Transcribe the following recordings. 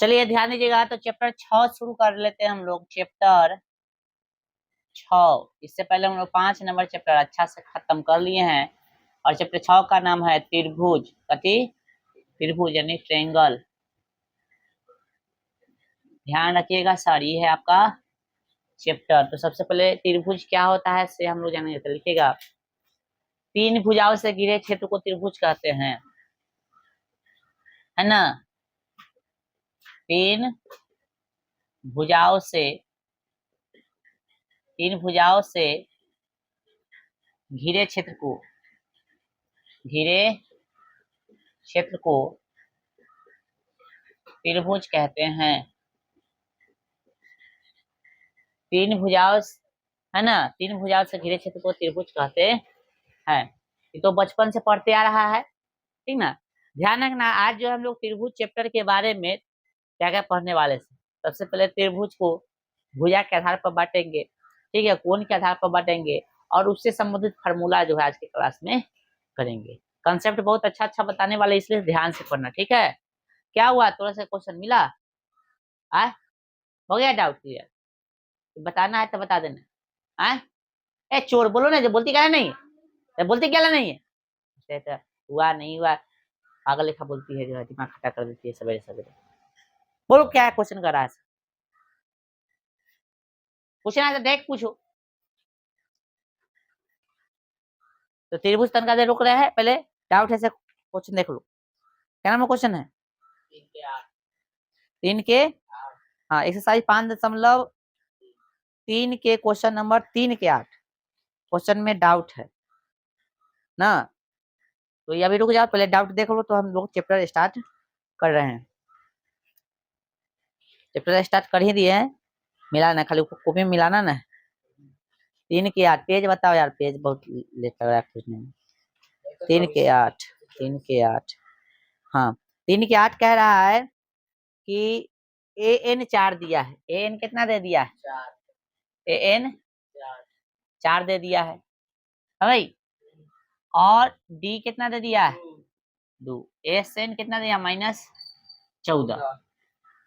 चलिए ध्यान दीजिएगा, तो चैप्टर 6 शुरू कर लेते हैं हम लोग। चैप्टर 6, इससे पहले हम लोग 5 नंबर चैप्टर अच्छा से खत्म कर लिए हैं। और चैप्टर 6 का नाम है त्रिभुज। कथी? त्रिभुज यानी ट्रायंगल। ध्यान रखिएगा सर, ये है आपका चैप्टर। तो सबसे पहले त्रिभुज क्या होता है से हम लोग जानेंगे। तो लिखिएगा, 3 भुजाओं से घिरे क्षेत्र को त्रिभुज कहते हैं, है ना। 3 भुजाओं से 3 भुजाओं से घिरे क्षेत्र को त्रिभुज कहते हैं। 3 भुजाओं, है ना, 3 भुजाओं से घिरे क्षेत्र को त्रिभुज कहते हैं। ये तो बचपन से पढ़ते आ रहा है, ठीक ना। ध्यान रखना, आज जो हम लोग त्रिभुज चैप्टर के बारे में क्या क्या पढ़ने वाले हैं। सबसे पहले त्रिभुज को भुजा के आधार पर बांटेंगे, ठीक है, कोण के आधार पर बांटेंगे, और उससे संबंधित फार्मूला जो है आज के क्लास में करेंगे। कंसेप्ट बहुत अच्छा अच्छा बताने वाले, इसलिए ध्यान से पढ़ना, ठीक है। क्या हुआ, थोड़ा सा क्वेश्चन मिला? हो गया डाउट क्लियर? बताना है तो बता देना। ए चोर बोलो ना, जो बोलती क्या नहीं है, बोलती क्या नहीं है, तो हुआ नहीं हुआ पागल लेखा बोलती है, जो है दिमाग खटा कर देती है सवेरे सवेरे। बोलो क्या है क्वेश्चन कर रहा है, पूछना है तो डायरेक्ट पूछो। तो त्रिभुज तन का रोक रहे हैं, पहले डाउट है से क्वेश्चन देख लो। क्या नाम क्वेश्चन है? 3 के, हाँ, एक्सरसाइज 5.3 के क्वेश्चन नंबर 3 के 8 क्वेश्चन में डाउट है ना। तो ये अभी रुक जाओ, पहले डाउट देख लो, तो हम लोग चैप्टर स्टार्ट कर रहे हैं। चैप्टर स्टार्ट कर ही दिए हैं, मिलाना खाली कॉपी में मिलाना ना। 3 के 8 पेज बताओ यार, पेज बहुत लेट लग रहा है कुछ नहीं। 3 के 8, 3 के 8, हाँ 3 के 8 कह रहा है कि an 4 दिया है। an कितना दे दिया है? an 4 दे दिया है भाई। और d कितना दे दिया है? 2। sn कितना दिया? -14।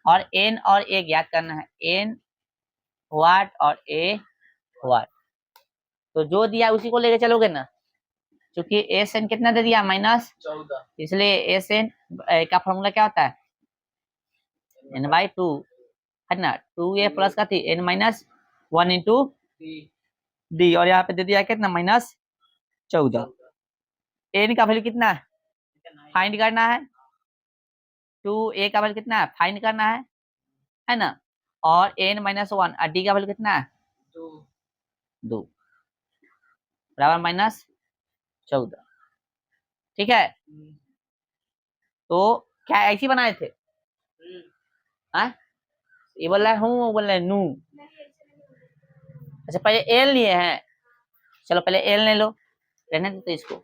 और n और a ज्ञात करना है, n वाट और a वाट। तो जो दिया उसी को लेके चलोगे ना, क्योंकि sn कितना दे दिया? -14, इसलिए sn का फॉर्मूला क्या होता है? n/2, है ना। 2a प्लस का थी n-1 इंटू डी, और यहाँ पे दे दिया कितना? -14। n का वैल्यू कितना है? फाइंड करना है। 2a का वैल्यू कितना है? फाइंड करना है ना। और n-1 और d का वैल्यू कितना है? 2 बराबर -14, ठीक है। तो क्या ऐसी बनाए थे? ये बोल रहा है हूँ, बोल रहे नू। अच्छा पहले एल लिए हैं, चलो पहले एल ले लो, रहने दो तो इसको,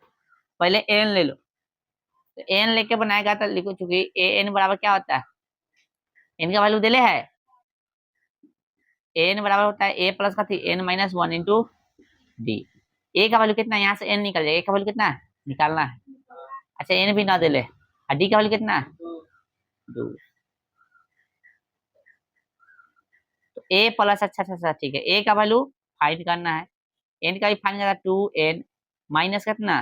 पहले एन ले लो। तो एन लेके बनाएगा तो लिखो, चूंकि ए एन बराबर क्या होता है? एन का वैल्यू दिले है, एन बराबर होता है ए प्लस का थी n-1 इंटू डी। ए का वैल्यू कितना है? यहाँ से एन निकल जाएगा, ए का वैल्यू कितना है निकालना है। अच्छा एन भी ना दिले, और डी का वैल्यू कितना है? 2। तो ए प्लस, अच्छा अच्छा अच्छा ठीक है, ए का वैल्यू फाइंड करना है, एन का भी फाइंड करना है। 2n माइनस कितना?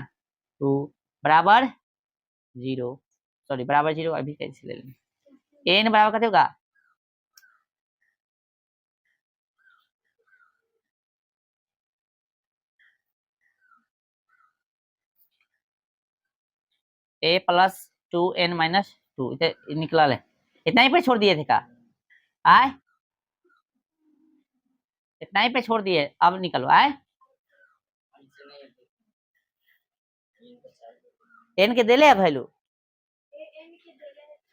2 बराबर 0, सॉरी बराबर 0, अभी कैसे ले लेंगे। एन बराबर कितना होगा? a प्लस 2n-2, इसे निकला ले, इतना ही पे छोड़ दिए थे का? आए इतना ही पे छोड़ दिए, अब निकलो आए। एन के दिले वैल्यू?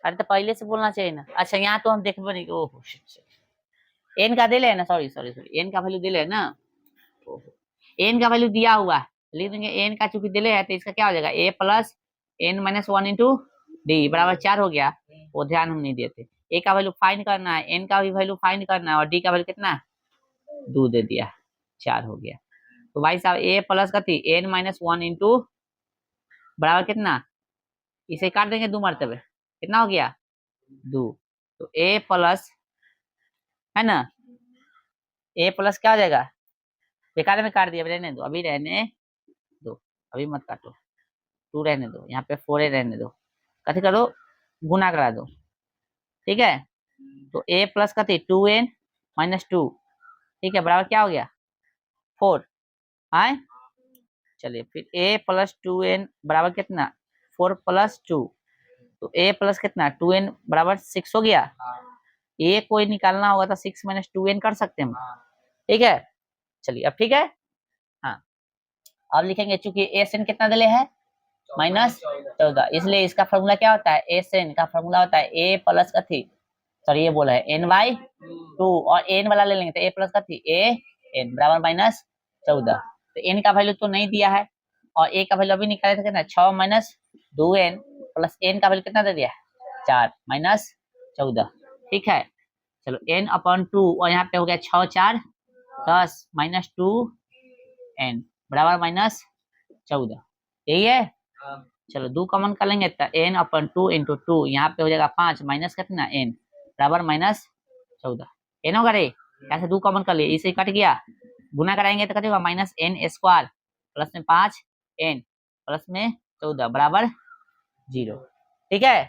अरे तो पहले से बोलना चाहिए ना। अच्छा यहाँ तो हम देखबो नहीं, ओहो एन का दिले है ना, सॉरी सॉरी सॉरी, एन का वैल्यू दिले है ना। एन का वैल्यू दिया हुआ है, लिख देंगे एन का चूंकि दिले है, तो इसका क्या हो जाएगा? a plus n-1 into D बराबर 4 हो गया। वो ध्यान हम नहीं देते। ए का वैल्यू फाइंड करना है, एन का भी वैल्यू फाइंड करना है, और डी का वैल्यू कितना है? 2 दे दिया, 4 हो गया। तो भाई साहब ए प्लस का थी n-1 इंटू बराबर कितना? इसे काट देंगे 2 मरतबे, कितना हो गया? 2। तो ए प्लस, है ना, ए प्लस क्या हो जाएगा, बेकार में काट दिया, रहने दो, अभी रहने दो, अभी मत काटो, 2 रहने दो, यहाँ पे 4 रहने दो, कथी करो, गुना करा दो, ठीक है। तो ए प्लस कथी 2n माइनस 2, ठीक है, बराबर क्या हो गया 4, आए, चलिए फिर a प्लस 2n बराबर कितना 4 प्लस 2, तो a प्लस कितना 2n बराबर 6 हो गया, a कोई निकालना होगा तो 6 माइनस 2n कर सकते हैं हम, ठीक है। चलिए अब ठीक है, हाँ अब लिखेंगे, चूंकि एस एन कितना दिले है -14, इसलिए इसका फॉर्मूला क्या होता है, एस एन का फॉर्मूला होता है ए प्लस कथी, सॉरी ये बोला है n/2, और n वाला ले लेंगे तो a प्लस कथी ए एन बराबर -14, तो n का वैल्यू तो नहीं दिया है, और a का वैल्यू अभी निकाले थे कितना 6 माइनस 2n प्लस n का वैल्यू कितना दे दिया 4 माइनस 14, ठीक है। चलो n/2, और यहाँ पे हो गया 6 4 10 माइनस 2n बराबर -14, यही है। चलो 2 कॉमन कर लेंगे तो n/2 इंटू 2, यहाँ पे हो जाएगा 5 माइनस कितना n बराबर -14, n होगा रे, ऐसे 2 कॉमन कर लिए, इसे कट गया, गुना कराएंगे तो कितना होगा -n² प्लस में 5n प्लस में 14 बराबर 0, ठीक है,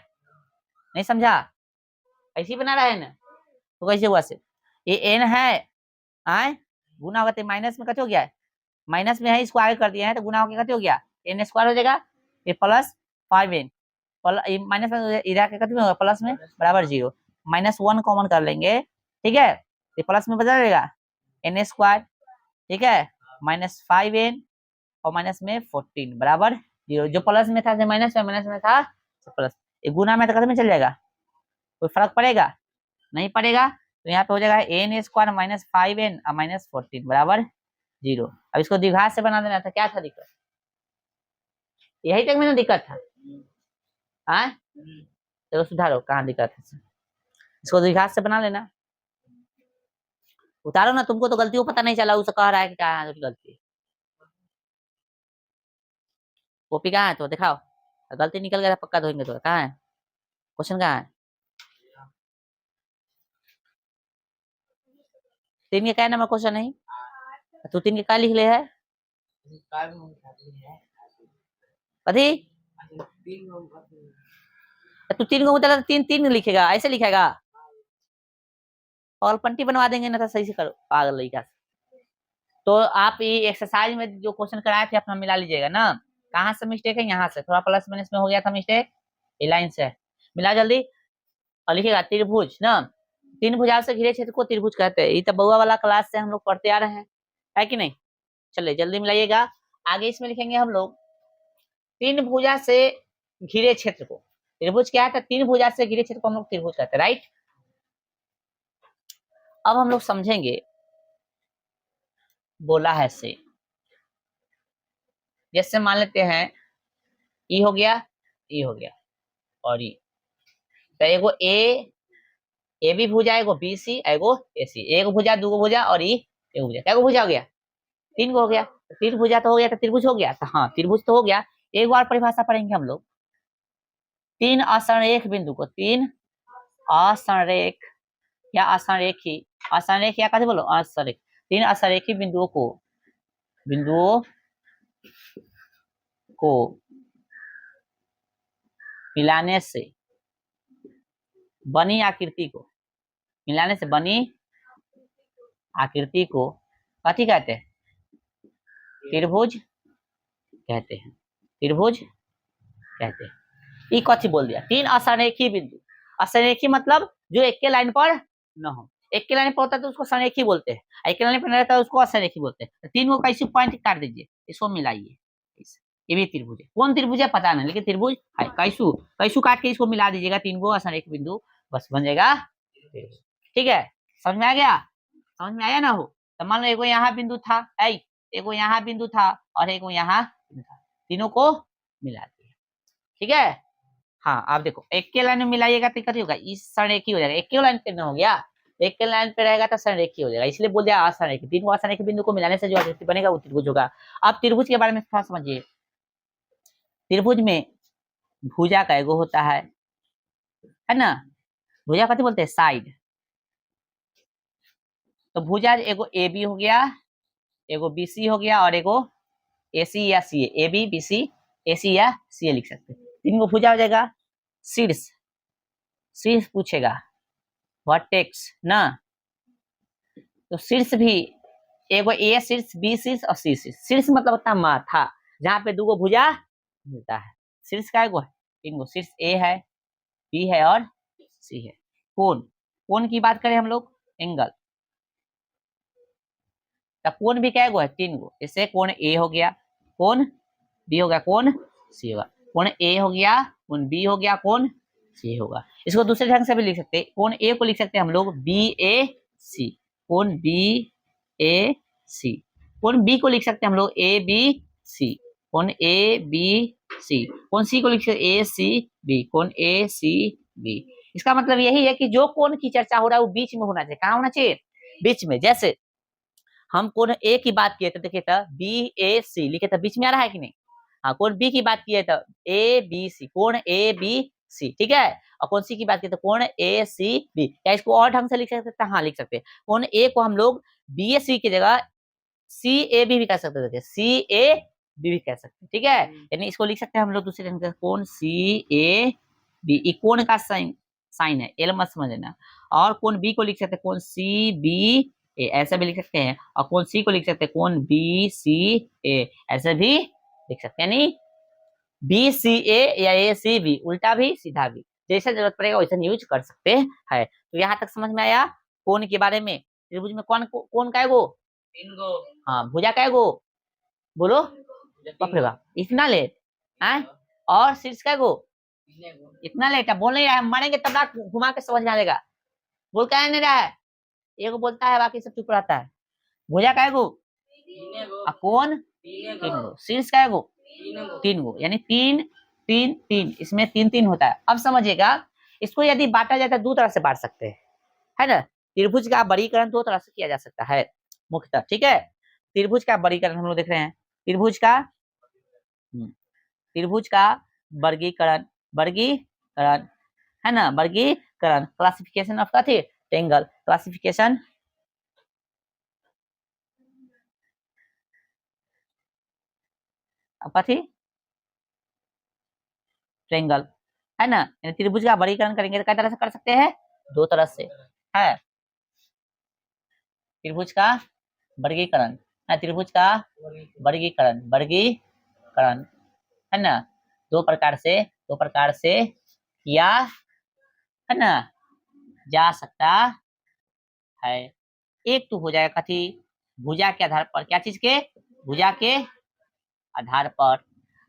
नहीं समझा, ऐसे ही बना रहा है ना, तो कैसे हुआ से, ये n है, आए गुना होगा तो माइनस में कट हो गया है, माइनस में है इसको आगे कर दिया है तो गुना होकर कट हो गया n² हो जाएगा, ये प्लस 5n माइनस में इधर के कट में होगा प्लस में बराबर 0, -1 कॉमन कर लेंगे, ठीक है, ये प्लस में बदल जाएगा n², ठीक है, -5n और माइनस में 14 बराबर 0, जो प्लस में था माइनस में था प्लस, ये गुना में तो कितने में चल जाएगा, कोई फर्क पड़ेगा, नहीं पड़ेगा, तो यहाँ पे हो जाएगा n² -5n और -14 बराबर 0। अब इसको द्विघात से बना देना था, क्या था दिक्कत, यही तक में ना दिक्कत था, हाँ चलो सुधारो कहाँ दिक्कत है, इसको द्विघात से बना लेना, उतारो ना, तुमको तो गलतियों पता नहीं चला, उसे कह रहा है कि क्या गलती, कॉपी कहाँ है तो दिखाओ, गलती निकल गया पक्का धोएंगे, तो कहाँ है क्वेश्चन, कहाँ है 3 के क्या नंबर क्वेश्चन नहीं, तू 3 के क्या लिख ले है, कथी तू 3 को उतारा 3 3 लिखेगा, ऐसे लिखेगा, और पंटी बनवा देंगे ना, तो सही से करो पागल लड़का। तो आप ये एक्सरसाइज में जो क्वेश्चन कराए थे अपना मिला लीजिएगा ना, कहाँ से मिस्टेक है, यहाँ से थोड़ा प्लस माइनस में हो गया था मिस्टेक, ये लाइन से मिला जल्दी, और लिखिएगा त्रिभुज ना, 3 भुजा से घिरे क्षेत्र को त्रिभुज कहते हैं, ये तो बउआ वाला क्लास से हम लोग पढ़ते आ रहे हैं, है कि नहीं, चलिए जल्दी मिलाइएगा। आगे इसमें लिखेंगे हम लोग 3 भुजा से घिरे क्षेत्र को, त्रिभुज क्या है, 3 भुजा से घिरे क्षेत्र को हम लोग त्रिभुज कहते हैं, राइट। अब हम लोग समझेंगे बोला है से, जैसे मान लेते हैं ई हो गया, ई हो गया, और ई, तो एगो ए बी भुजा, एगो बी सी, एगो ए सी, एक भुजा, दो भुजा, और ई एक भुजा, क्या भुजा हो गया 3 गो हो गया, 3 भुजा तो हो गया, तो त्रिभुज हो गया, तो हाँ त्रिभुज तो हो गया। एक बार परिभाषा पढ़ेंगे हम लोग, 3 असंरेख बिंदु को, 3 असंरेख या असंरेखी, असंरेख या कैसे बोलो असंरेख, 3 असंरेखी बिंदुओं को मिलाने से बनी आकृति को, मिलाने से बनी आकृति को कथी कहते हैं, त्रिभुज कहते हैं, त्रिभुज कहते हैं। ये कथी बोल दिया, 3 असंरेखी बिंदु, असंरेखी मतलब जो एक के लाइन पर न हो, एक के लाइन पर होता है तो उसको संरेखी बोलते हैं, एक के लाइन पर नहीं रहता है उसको असंरेखी बोलते हैं, तो 3 को कैसे पॉइंट काट दीजिए, इसको मिलाइए, ये भी त्रिभुज है, कौन त्रिभुज है पता नहीं, लेकिन त्रिभुज है, कैसू कैसू काट के इसको मिला दीजिएगा 3 को असंरेखी बिंदु, बस बन जाएगा, ठीक है, समझ में आ गया, समझ में आया ना हो, तो मान लो एगो यहाँ बिंदु था, एगो यहाँ बिंदु था, और एगो यहाँ था, तीनों को मिला दिया, ठीक है। हाँ आप देखो एक के लाइन में मिलाइएगा तो क्या होगा, इस संरेखी हो जाएगा, एक के लाइन पे न हो गया, एक के लाइन पे रहेगा तो संरेखी हो जाएगा, इसलिए बोल दिया असंरेखी, 3 को असंरेखी बिंदु को मिलाने से जो आकृति बनेगा वो त्रिभुज होगा। अब त्रिभुज के बारे में थोड़ा समझिए, त्रिभुज में भुजा का एगो होता है ना, भुजा कथी बोलते हैं, साइड। तो भुजा एगो ए बी हो गया, एगो बी सी हो गया, और एगो ए सी या सी ए बी बी सी ए सी या सी ए लिख सकते हैं। तीन को भुजा हो जाएगा। शीर्ष, शीर्ष पूछेगा वर्टेक्स ना, तो शीर्ष भी एगो ए शीर्ष, बी शीर्ष और सी शीर्ष। शीर्ष मतलब होता है माथा, जहाँ पे दो भुजा मिलता है। शीर्ष का एगो है, तीन गो शीर्ष, ए है, बी है और सी है। कोण, कोण की बात करें हम लोग, एंगल, तो कोण भी क्या गो है, तीन गो। जैसे कोण ए हो गया, कोण बी हो गया, कोण सी होगा। कोण ए हो गया, कोण बी हो गया, कोण सी होगा। इसको दूसरे ढंग से भी लिख सकते हैं, कोण ए को लिख सकते हैं हम लोग बी ए सी, कोण बी ए सी। कोण बी को लिख सकते हैं हम लोग ए बी सी, कोण ए बी सी। कोण सी को लिख सकते हैं ए सी बी, कोण ए सी बी। इसका मतलब यही है कि जो कोण की चर्चा हो रहा है वो बीच में होना चाहिए। कहाँ होना चाहिए, बीच में। जैसे हम कोण ए की बात किए थे, देखिए था बी ए सी लिखे था, बीच में आ रहा है कि नहीं। हाँ, कोण बी की बात किए तो ए बी सी, कोण ए बी सी, ठीक है। और कोण सी की बात की तो कोण ए सी बी। क्या इसको और ढंग से लिख सकते हैं, हाँ लिख सकते हैं। कोण ए को हम लोग बी ए सी की जगह सी ए बी भी कह सकते थे, सी ए बी भी कह सकते हैं, ठीक है। यानी इसको लिख सकते हैं हम लोग दूसरे ढंग से, कोण सी ए बी। ई कोण का साइन, साइन है, एल मत समझना। और कोण बी को लिख सकते हैं कोण सी बी ए, ऐसा भी लिख सकते हैं। और कोण सी को लिख सकते हैं कोण बी सी ए, ऐसे भी लिख सकते हैं। यानी बी सी ए या ए सी बी, उल्टा भी सीधा भी, जैसा जरूरत पड़ेगा वैसा यूज कर सकते हैं। तो यहाँ तक समझ में आया कोण के बारे में। त्रिभुज में कौन कोण का एगो, तीन गो। हाँ, भुजा का एगो, बोलो बाप रे बाप, इतना लेट है। और शीर्ष का एगो, इतना लेट है, बोल नहीं रहा है, मारेंगे तब ना घुमा के समझ में आ जाएगा। बोल क्या नहीं रहा है, एगो बोलता है बाकी सब चुप रहता है। भुजा का एगो, कोण तीन गो, शीर्ष का एगो तीन गो, यानी तीन तीन तीन, इसमें तीन तीन होता है। अब समझिएगा, इसको यदि बांटा जाता है दो तरह से बांट सकते हैं, है ना। त्रिभुज का वर्गीकरण दो तरह से किया जा सकता है मुख्यतः, ठीक है। त्रिभुज का वर्गीकरण हम लोग देख रहे हैं, त्रिभुज का त्रिभुज का वर्गीकरण, वर्गीकरण है ना, वर्गीकरण, क्लासिफिकेशन ऑफ कथी, ट्रायंगल, क्लासिफिकेशन ऑफ कथी, ट्रायंगल, है ना। यानी त्रिभुज का वर्गीकरण करेंगे तो किस तरह से कर सकते हैं, दो तरह से है। त्रिभुज का वर्गीकरण है, त्रिभुज का वर्गीकरण, वर्गीकरण है ना, दो प्रकार से किया है ना जा सकता है। एक तो हो जाएगा कथी, भुजा के आधार पर, क्या चीज के, भुजा के आधार पर।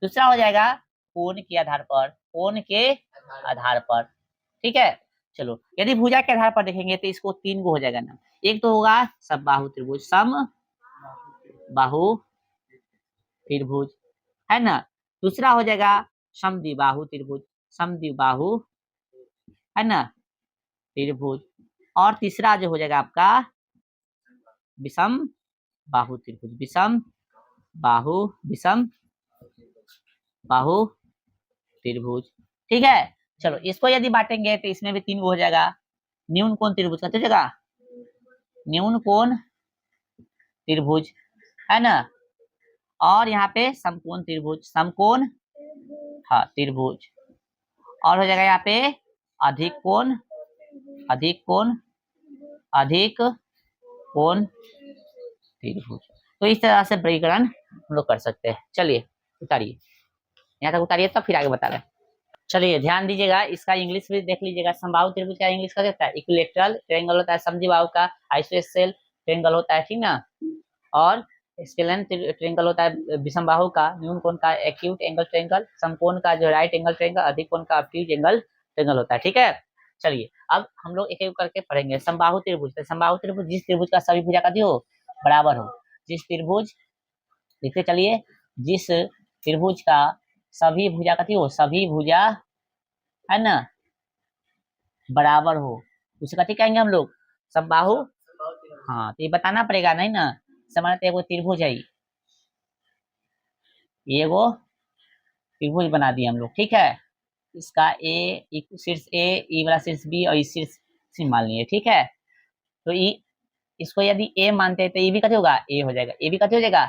दूसरा हो जाएगा कोण के आधार पर, कोण के आधार पर, ठीक है। चलो, यदि भुजा के आधार पर देखेंगे तो इसको तीन गो हो जाएगा ना। एक तो होगा समबाहु त्रिभुज, सम बाहु त्रिभुज, है ना। दूसरा हो जाएगा समद्विबाहु त्रिभुज, समद्विबाहु है ना त्रिभुज। और तीसरा जो हो जाएगा आपका विषम बाहु त्रिभुज, विषम बाहु, विषम बाहु त्रिभुज, ठीक है। चलो, इसको यदि बांटेंगे तो इसमें भी तीन गो हो जाएगा। न्यून कोण त्रिभुज कहते जगह, न्यून कोण त्रिभुज, है ना। और यहाँ पे समकोण त्रिभुज, समकोण हाँ त्रिभुज। और हो जाएगा यहाँ पे अधिक कोण, अधिक कोण, अधिक कोण त्रिभुज। तो इस तरह से वर्गीकरण हम लोग कर सकते हैं। चलिए उतारिए, यहाँ तक उतारिए तब फिर आगे बता रहे हैं। चलिए ध्यान दीजिएगा, इसका इंग्लिश भी देख लीजिएगा। समबाहु त्रिभुज का इंग्लिश का होता है इक्विलैटरल ट्रायंगल होता है, समद्विबाहु का आइसोसेल ट्रायंगल होता है, ठीक ना। और स्केलन ट्रायंगल होता है विषमबाहु का, न्यून कोण का एक्यूट एंगल ट्रायंगल, समकोण का जो राइट एंगल ट्रायंगल, अधिक कोण का ऑब्ट्यूज एंगल ट्रायंगल होता है, ठीक है। चलिए अब हम लोग एक एक करके पढ़ेंगे। समबाहु त्रिभुज, समबाहु त्रिभुज जिस त्रिभुज का सभी भुजा कथी हो, बराबर हो। जिस त्रिभुज, लिखते चलिए, जिस त्रिभुज का सभी भुजा कथी हो, सभी भुजा है ना बराबर हो, उसे कथी कहेंगे हम लोग, समबाहु। हाँ, तो ये बताना पड़ेगा नहीं ना। समझते एगो त्रिभुज है, ये एगो त्रिभुज बना दिए हम लोग, ठीक है। इसका ए शीर्ष ए, ई वाला शीर्ष बी और इस शीर्ष सी मान लिए, ठीक है। तो ई इसको यदि ए मानते हैं तो ये भी कैसे होगा, ए हो जाएगा, ए भी कैसे हो जाएगा,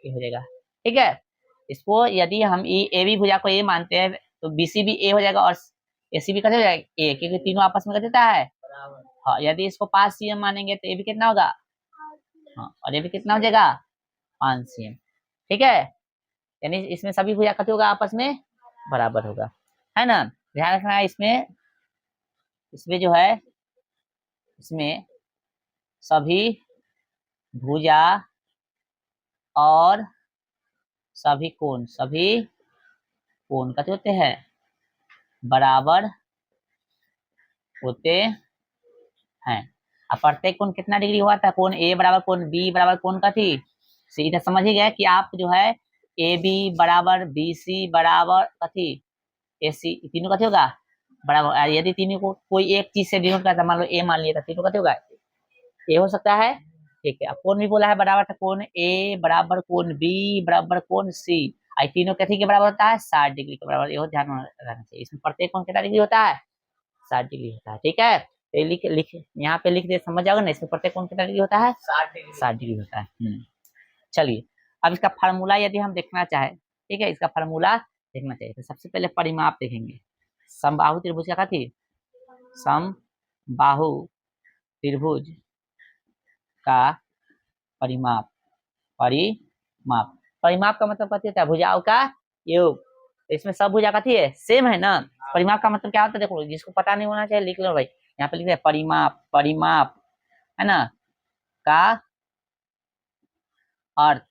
ए हो जाएगा, ठीक है। इसको यदि हम ए बी भुजा को ए मानते हैं तो बी सी भी ए हो जाएगा और ए सी भी कैसे हो जाएगा, ए, क्योंकि तीनों आपस में कैसे होता है। हाँ, यदि इसको 5 cm मानेंगे तो ये भी कितना होगा, हाँ, और ये भी कितना हो जाएगा 5 cm, ठीक है। यानी इसमें सभी भुजा कैसे होगा, आपस में बराबर होगा, है ना। ध्यान रखना है इसमें, इसमें जो है इसमें सभी भुजा और सभी कोण कैसे होते हैं, बराबर होते हैं। अब प्रत्येक कोण कितना डिग्री हुआ था, कोण ए बराबर कोण बी बराबर कोण का थी, सीधा समझ ही गए कि आप जो है ए बी बराबर बी सी बराबर कथी ए सी, तीनों कथी होगा बराबर। यदि तीनों को कोई एक चीज से डिनोट करता, मान लो ए मान लिया था, तीनों कथी होगा ए हो सकता है, ठीक है। अब कोण भी बोला है बराबर था, कोण ए बराबर कोण बी बराबर कोण सी, आई तीनों कथी के बराबर होता है 60 डिग्री के बराबर, ये ध्यान में रखना चाहिए। इसमें प्रत्येक कोण कितना डिग्री होता है 60 डिग्री होता है, ठीक है। तो ये लिख लिख यहाँ पे लिख दे, समझ जाओगे ना, इसमें प्रत्येक कोण कितना डिग्री होता है 60 डिग्री होता है। चलिए, अब इसका फार्मूला यदि हम देखना चाहे, ठीक है, इसका फार्मूला देखना चाहिए तो सबसे पहले परिमाप देखेंगे। समबाहु त्रिभुज का थी, समबाहु त्रिभुज का परिमाप, परिमाप का मतलब क्या होता है, भुजाओं का योग। तो इसमें सब भुजा कथी है, सेम है ना। परिमाप का मतलब क्या होता है, देखो जिसको पता नहीं होना चाहिए लिख लो भाई, यहाँ पे लिख रहे परिमाप है ना का अर्थ,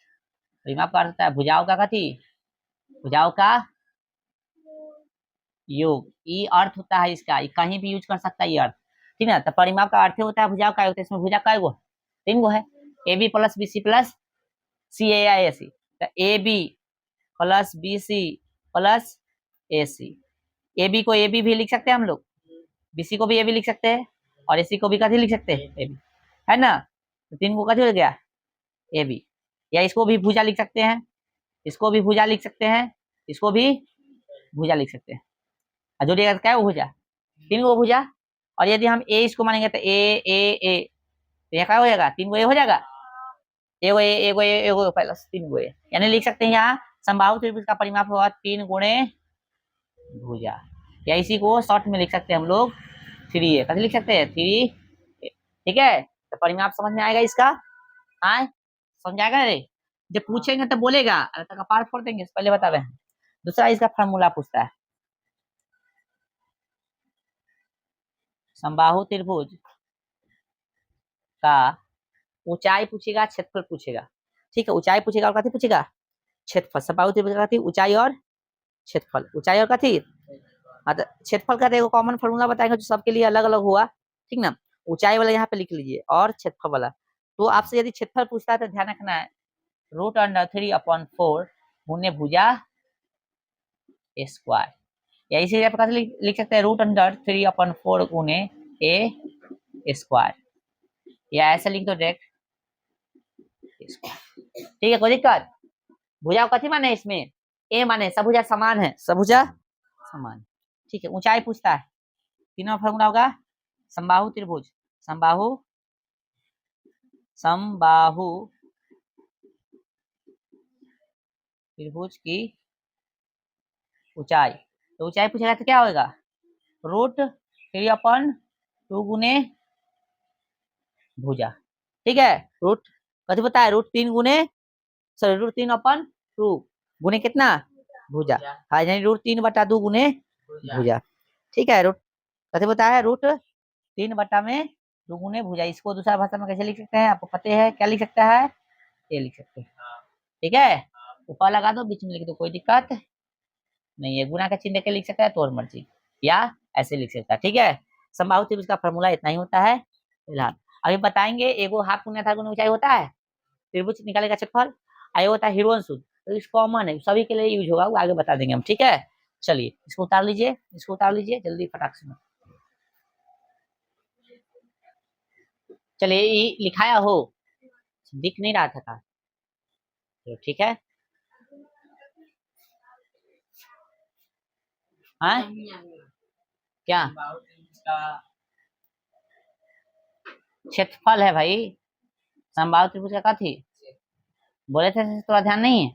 परिमाप का अर्थ होता है भुजाओं का कथी, भुजाओं का योग। ये अर्थ होता है इसका, ये कहीं भी यूज कर सकता है ये अर्थ, ठीक है। तो परिमाप का अर्थ होता है भुजाओं का योग। तो इसमें भुजा का गो, 3 गो है, A B plus B C plus C A या ए सी। तो A B plus B C plus A C, A B को ए बी भी लिख सकते हैं हम लोग, बी सी को भी ए बी लिख सकते हैं और ए सी को भी कैसे लिख सकते हैं, ए बी, है ना। तो 3 को कैसे हो गया ए बी, या इसको भी भुजा लिख सकते हैं, इसको भी भुजा लिख सकते हैं, इसको भी भुजा लिख सकते हैं। और जोड़िएगा तो क्या है वो भुजा, 3 गो भुजा। और यदि हम ए इसको मानेंगे तो ए तो यह क्या हो जाएगा, 3 गो ए हो जाएगा, एगो प्लस 3 गो ए, यानी लिख सकते हैं यहाँ समबाहु त्रिभुज का परिमाप होगा 3 गुणे भुजा, या इसी को शॉर्ट में लिख सकते हैं हम लोग 3a, कैसे लिख सकते हैं 3a, ठीक है। तो परिमाप समझ में आएगा इसका, हाँ समझ आएगा रे, जब पूछेंगे तो बोलेगा, अरे तक पार फोड़ देंगे, पहले बता रहे हैं। दूसरा इसका फार्मूला पूछता है, समबाहु त्रिभुज का ऊंचाई पूछेगा, क्षेत्रफल पूछेगा, ठीक है। ऊंचाई पूछेगा और कथी पूछेगा, क्षेत्रफल। समबाहु त्रिभुज का ऊंचाई और क्षेत्रफल, ऊंचाई और कथी, क्षेत्रफल का देखो कॉमन फॉर्मूला बताएंगे जो सबके लिए अलग अलग हुआ, ठीक ना। ऊंचाई वाला यहाँ पे लिख लीजिए और क्षेत्रफल वाला। तो आपसे यदि क्षेत्रफल पूछता है तो ध्यान रखना है √3/4 गुने भुजा स्क्वायर, या इसी जगह पर लिख सकते हैं √3/4 गुने ए स्क्वायर, या ऐसे लिख दो डायरेक्ट, ठीक है। कोई दिक्कत, भुजा कथी माने इसमें ए माने, सब भुजा समान है, सब भुजा समान, ठीक है। ऊंचाई पूछता है, तीनों फॉर्मूला होगा समबाहु त्रिभुज, समबाहु त्रिभुज की ऊंचाई। तो ऊंचाई पूछेगा तो क्या होगा √3/2 गुने भुजा, ठीक है। रूट कथी पता है, √3 गुने, सॉरी √3/2 गुने कितना भुजा, हाँ यानी √3/2 गुने भुजा, ठीक है। रूट कथी बताया √3/2 गुने भुजा। इसको दूसरा भाषा में कैसे लिख सकते हैं, आपको पता है क्या लिख सकता है, ये लिख सकते हैं, ठीक है। ऊपर लगा दो, बीच में लिख दो, कोई दिक्कत नहीं है। गुना का चिन्ह देके लिख सकता है, तो मर्जी, या ऐसे लिख सकता है, ठीक है। समबाहु त्रिभुज का फॉर्मूला इतना ही होता है फिलहाल। अभी बताएंगे एगो हाफ गुना था गुना ऊंचाई होता है, त्रिभुज निकाले का क्षेत्रफल, आयो होता है हिरोन सूत्र, तो इस कॉमन है सभी के लिए यूज होगा, वो आगे बता देंगे हम, ठीक है। चलिए इसको उतार लीजिए, इसको उतार लीजिए जल्दी फटाक से। चलिए ये लिखाया हो, दिख नहीं रहा था, तो ठीक है। हाँ क्या क्षेत्रफल है भाई, समबाहु त्रिभुज का कथी बोले थे, थोड़ा ध्यान नहीं है।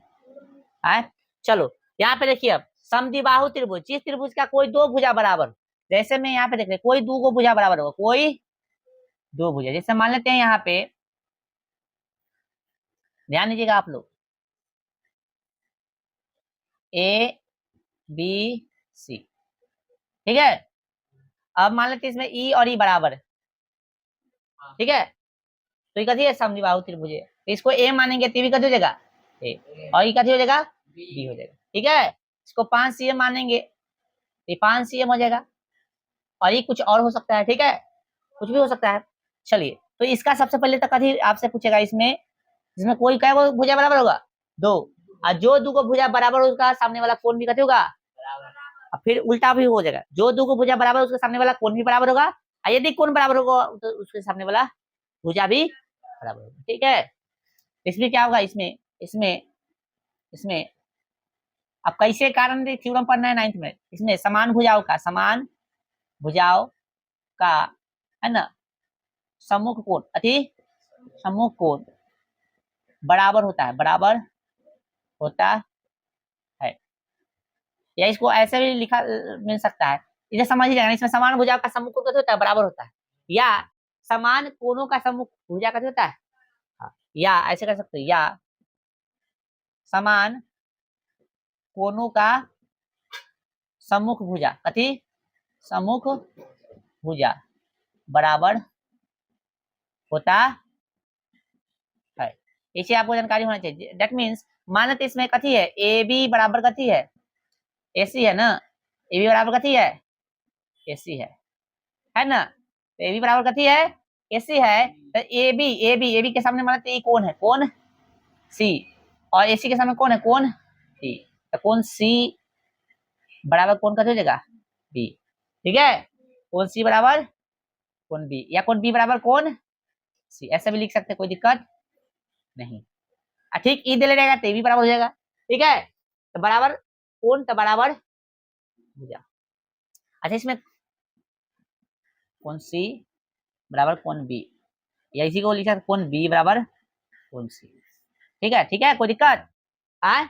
आए चलो यहाँ पे देखिए, अब समद्विबाहु त्रिभुज, जिस त्रिभुज का कोई दो भुजा बराबर, जैसे मैं यहाँ पे देख रहे कोई दो को भुजा बराबर होगा, कोई दो भुजा, जैसे मान लेते हैं यहाँ पे, ध्यान दीजिएगा आप लोग, ए बी सी, ठीक है। अब मान लेते हैं इसमें ई और ई बराबर है, ठीक है, तो ये कथी है, समद्विबाहु त्रिभुज है, तो इसको ए मानेंगे तो भी कथी हो जाएगा ए, और ये कथी हो जाएगा बी हो जाएगा, ठीक है। इसको 5 cm मानेंगे, ये 5 cm हो जाएगा, और ये कुछ और हो सकता है, ठीक है, कुछ भी हो सकता है। चलिए, तो इसका सबसे पहले तो कथी आपसे पूछेगा, इसमें जिसमें कोई क्या भुजा बराबर होगा, दो, और जो दो को भुजा बराबर होगा सामने वाला कोण भी कथी होगा, और फिर उल्टा भी हो जाएगा, जो दो को भुजा बराबर उसके सामने वाला कोण भी बराबर होगा, और यदि कोण बराबर होगा तो उसके सामने वाला भुजा भी बराबर होगा, ठीक है। इसमें क्या होगा, इसमें इसमें इसमें अब कैसे कारण थ्योरम पढ़ना है 9th में, इसमें समान भुजाओं का है ना सम्मुख कोण अति सम्मुख कोण बराबर होता है, बराबर होता है, या इसको ऐसे भी लिखा मिल सकता है, इसे समझ लीजिएगा, इसमें समान भुजाओं का सम्मुख कोण कैसे होता है, बराबर होता है, या समान कोणों का सम्मुख भुजा कैसे होता है, हाँ, या ऐसे कर सकते हैं, या समान कोणों का सम्मुख भुजा कथी सम्मुख भुजा बराबर होता है, इसे आपको जानकारी होना चाहिए। दैट मीन्स मान लेते इसमें कथी है, ए बी बराबर कथी है, ए सी है ना, ए बी बराबर कथी है, ए सी है ना, तो ए बी बराबर कथी है, ए सी है, तो ए बी के सामने मान लेते कौन है, कौन सी, और ए सी के सामने कौन है, कौन सी, तो कौन सी बराबर कौन कथी हो जाएगा, बी, ठीक है, कौन सी बराबर कौन बी, या कौन बी बराबर कौन सी, ऐसा भी लिख सकते हैं, कोई दिक्कत नहीं। ठीक, ई दे ले रहेगा तो भी बराबर हो जाएगा, ठीक है, तो बराबर कौन तो बराबर भुजा। अच्छा, इसमें कौन सी बराबर कौन बी, या इसी को लिखा कौन बी बराबर कौन सी, ठीक है, कोई दिक्कत है,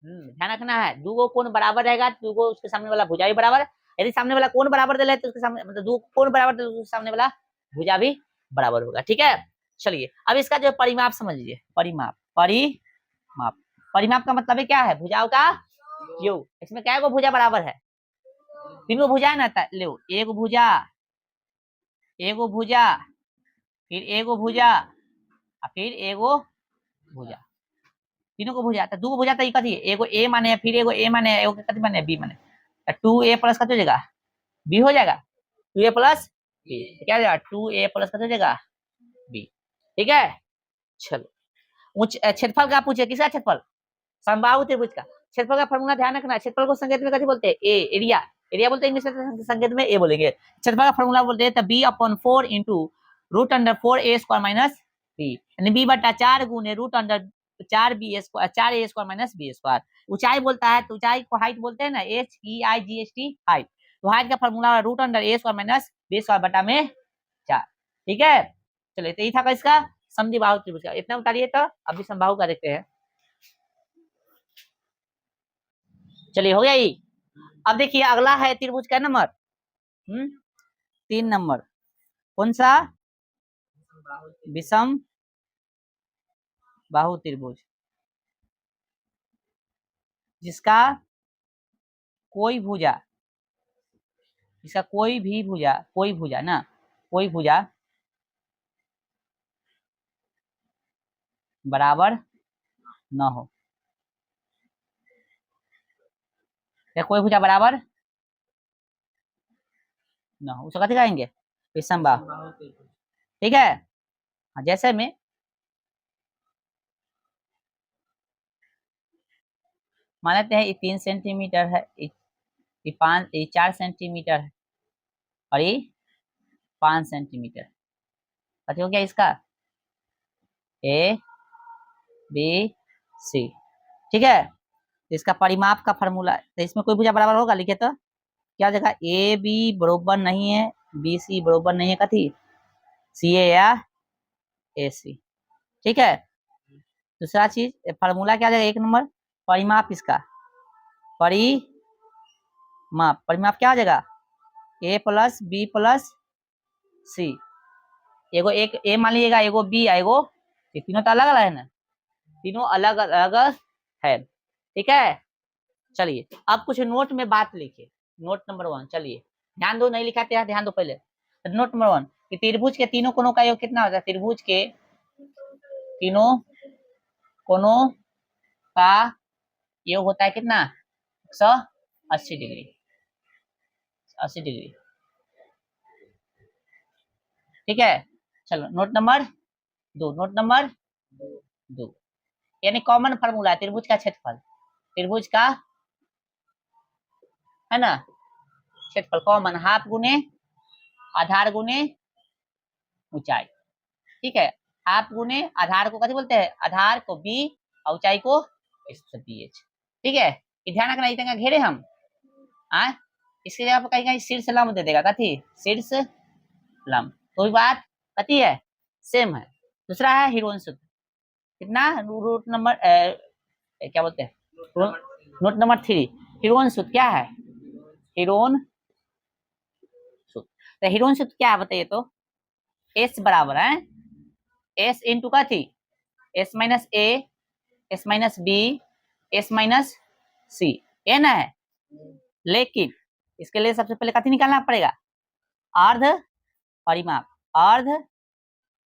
ध्यान रखना है, दो को कोण बराबर रहेगा तो को उसके सामने वाला भुजा भी बराबर, यदि सामने वाला कोण बराबर दे तो उसके सामने मतलब दो कोण बराबर तो उसके सामने वाला भुजा भी बराबर होगा, ठीक है। चलिए, अब इसका जो परिमाप समझ लीजिए, परिमाप परिमाप का मतलब है क्या है, भुजाओं का योग, इसमें क्या को भुजा बराबर है, तीनों भुजा है ना, लो एक भुजा फिर एगो भुजा और फिर एगो भुजा, तीनों को भुजा, तो दो को भुजा तो कथी एगो ए माने, फिर एगो ए माने, एगो कथी माने बी माने, तो 2a प्लस कथी हो जाएगा बी हो जाएगा, 2a प्लस बी, क्या हो जाएगा 2a प्लस कथी हो जाएगा बी, ठीक है। चलो, उच्च क्षेत्रफल का पूछे, किसका क्षेत्रफल, समबाहु त्रिभुज का क्षेत्रफल का फॉर्मूला ध्यान रखना, क्षेत्रफल को संकेत में कथी बोलते हैं, ए, एरिया, एरिया बोलते हैं इंग्लिश में, संकेत में ए बोलेंगे, क्षेत्रफल का फॉर्मूला बोलते हैं तो B upon 4 into root under 4a square minus B, यानी बी बटा 4 गुने root under 4b square 4a square minus B square, ऊंचाई बोलता है तो ऊंचाई को हाइट बोलते हैं ना, HEIGHT हाइट, तो हाइट का formula root under a square minus B square बटा में 4, ठीक है। चलिए, तो ये था इसका समद्विबाहु त्रिभुज का, इतना उतारिए, तो अभी समबाहु का देखते हैं। चलिए, हो गया ये। अब देखिए, अगला है त्रिभुज का नंबर 3 नंबर, कौन सा, विषम बाहु त्रिभुज, जिसका कोई भुजा, इसका कोई भी भुजा, कोई भुजा ना, कोई भुजा बराबर न हो, या कोई भुजा बराबर न हो, उसको कथी कहेंगे, विषम बाहु, ठीक है। जैसे में मान लेते हैं ये 3 सेंटीमीटर है, ये 4 सेंटीमीटर है, और ये 5 सेंटीमीटर, कथी हो गया इसका ए बी सी, ठीक है। इसका परिमाप का फॉर्मूला, तो इसमें कोई भुजा बराबर होगा, लिखे तो क्या जगह ए बी बरोबर नहीं है, बी सी बरोबर नहीं है कथी, सी ए या ए सी। ठीक है। दूसरा चीज फार्मूला क्या जगह, 1 नंबर परिमाप इसका, परिमाप, परिमाप क्या हो जाएगा, ए प्लस बी प्लस सी। एगो एक ए मान लीजिएगा, एगो बी एगो, ये तीनों तो अलग अलग है ना, तीनों अलग अलग है। ठीक है। चलिए अब कुछ नोट में बात लिखिए। नोट नंबर 1, चलिए ध्यान दो, नहीं लिखाते हैं ध्यान दो पहले। नोट नंबर 1 कि त्रिभुज के तीनों कोनों का योग कितना होता है, त्रिभुज के तीनों कोनों का योग होता है कितना, 180 डिग्री, 80 डिग्री। ठीक है। चलो नोट नंबर 2, नोट नंबर 2 यानी कॉमन फार्मूला है त्रिभुज का क्षेत्रफल, त्रिभुज का है ना क्षेत्रफल कॉमन, हाफ गुने आधार गुने ऊंचाई। ठीक है। हाफ गुने आधार को कैसे बोलते हैं, आधार को बी और ऊंचाई को बी एच। ठीक है। ये ध्यान रखना, इतना घेरे हम इसके जगह पर कहीं कहीं शीर्ष लंब दे देगा, कथी शीर्ष लंब, कोई बात कथी है सेम है। दूसरा है हिरोन सूत्र, कितना रूट नंबर क्या बोलते हैं, नोट नंबर 3 हिरोन सूत्र क्या है, हिरोन सूत्र। तो हिरोन सूत्र क्या है बताइए तो, एस बराबर है एस इंटू का थी S minus A, S minus B, S minus C, A ना है। लेकिन इसके लिए सबसे पहले कथी निकालना पड़ेगा, अर्ध परिमाप, अर्ध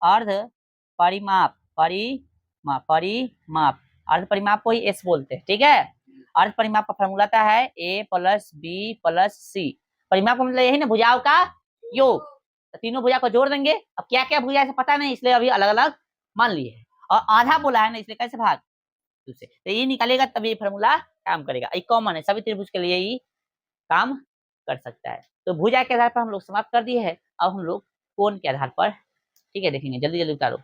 अर्ध परिमाप, परिमाप, परिमाप, अर्ध परिमाप को ही एस बोलते हैं। ठीक है। अर्ध परिमाप का फॉर्मूला था है ए प्लस बी प्लस सी। परिमाप का मतलब यही ना भुजाओं का योग, तो तीनों भुजा को जोड़ देंगे। अब क्या क्या भुजा है पता नहीं, इसलिए अभी अलग अलग मान लिए है, और आधा बोला है ना, इसलिए कैसे भाग दूसरे, तो ये निकालेगा तब ये फॉर्मूला काम करेगा। ये कॉमन है, सभी त्रिभुज के लिए ही काम कर सकता है। तो भुजा के आधार पर हम लोग समाप्त कर दिए है। अब हम लोग कोण के आधार पर, ठीक है, देखेंगे, जल्दी जल्दी उतारो।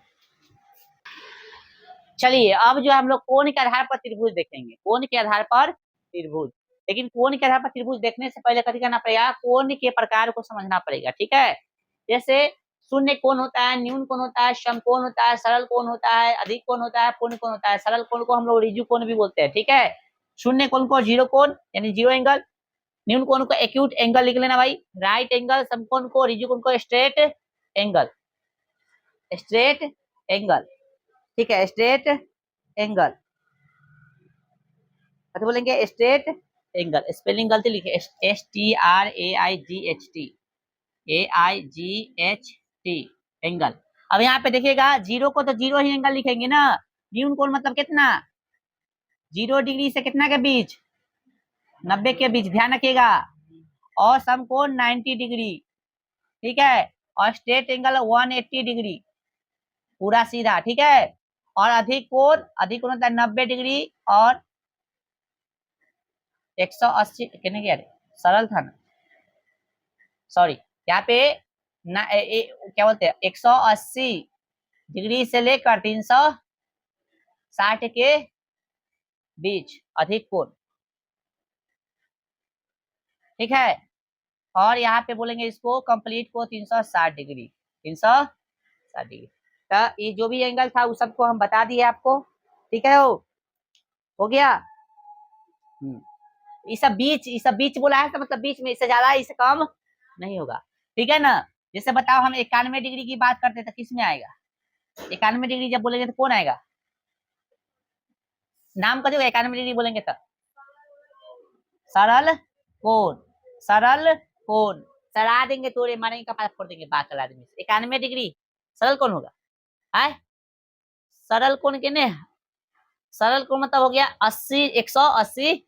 चलिए अब जो हम लोग कोण के आधार पर त्रिभुज देखेंगे, कोण के आधार पर त्रिभुज। लेकिन कोण के आधार पर त्रिभुज देखने से पहले कथी करना पड़ेगा, कोण के प्रकार को समझना पड़ेगा। ठीक है। जैसे शून्य कोण होता है, न्यून कोण होता है, समकोण होता है, सरल कोण होता है, अधिक कोण होता है, पूर्ण कोण होता है। सरल कोण को हम लोग रिजु कोण भी बोलते हैं। ठीक है। शून्य कोण को जीरो कोण यानी जीरो एंगल, न्यून कोण को एक्यूट एंगल लिख लेना भाई, राइट एंगल, समकोण को रिजु कोण को स्ट्रेट एंगल, स्ट्रेट एंगल। ठीक है, स्ट्रेट एंगल तो बोलेंगे स्ट्रेट एंगल, स्पेलिंग गलती लिखे, STRAIGHT, AIGHT एंगल। अब यहाँ पे देखिएगा जीरो को तो जीरो ही एंगल लिखेंगे ना, न्यून कोण मतलब कितना, 0 डिग्री से कितना के बीच, 90 के बीच, ध्यान रखिएगा। और समकोण 90 डिग्री। ठीक है। और स्ट्रेट एंगल 180 डिग्री पूरा सीधा। ठीक है। और अधिक कोण होता है 90 डिग्री और 180, कहने क्या सरल था ना, सॉरी, यहाँ पे ना क्या बोलते हैं 180 डिग्री से लेकर 360 के बीच अधिक कोण। ठीक है। और यहाँ पे बोलेंगे इसको कंप्लीट को 360 डिग्री, 360 डिग्री। तो ये जो भी एंगल था उस सबको हम बता दिए आपको। ठीक है, हो गया। ये सब बीच बोला है, तो मतलब बीच में, इससे ज्यादा इससे कम नहीं होगा। ठीक है ना। जैसे बताओ हम 91 डिग्री की बात करते तो किस में आएगा, 91 डिग्री जब बोलेंगे तो कौन आएगा, नाम का जो 91 डिग्री बोलेंगे तो सरल कोण, सरल कोण सरा देंगे, तोड़े मारेंगे, कपास फोड़ देंगे, बात करा देंगे। 91 डिग्री सरल कोण होगा। है सरल कोण के ने, सरल कोण मतलब हो गया 80, 180